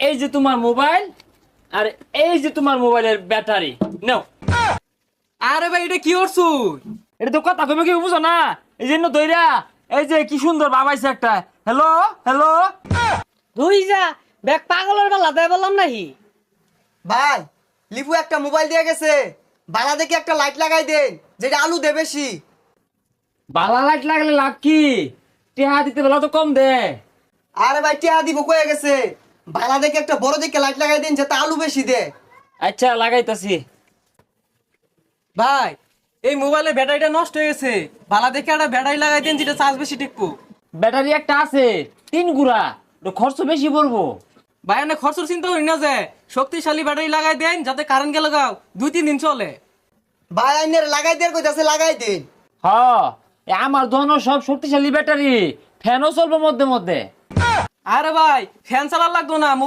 এই যে তোমার মোবাইল, আর এই যে তোমার মোবাইলের ব্যাটারি নাও। আরে ভাই এটা কি করছো? এটা তো কথা কইবে কি বুঝো না, এই জন্য দইরা এই যে কি সুন্দর বাবাইছে একটা। Hello hello. তুই যা ব্যাগ পাগলের বেলা দেয় বললাম নাকি? ভাই লিপু একটা মোবাইল দিয়ে গেছে, বালা দেখে একটা লাইট লাগাই দেন যেটা আলু দে বেশি। বালা লাইট লাগলে লাভ কি? টেহা দিতে বেলা তো কম দে। আরে ভাই টিয়া দিব কয়ে গেছে, বালা দেখে একটা বড় দেখে লাইট লাগাই দেন যাতে আলু বেশি দে। আচ্ছা লাগাইতাছি। ভাই এই মোবাইলের ব্যাটারিটা নষ্ট হয়ে গেছে, ভালো দেখে একটা ব্যাটারি লাগাই দেন যেটা চার্জ বেশি টিকবো। ব্যাটারি একটা আছে 3 গুড়া, তো খরচ বেশি পড়বো। ভাই অনেক খরচের চিন্তা করি না, যে শক্তিশালী ব্যাটারি লাগাই দেন যাতে কারেন্ট গেলে গাও 2-3 দিন চলে। ভাই আইনের লাগাই দেন কইতাছে লাগাই দেন। হ, আমার দোনো সব শক্তিশালী ব্যাটারি, ফ্যানও চলবে মধ্যে মধ্যে। আরে ভাই ফ্যান চালার লাগতো না, মোবাইল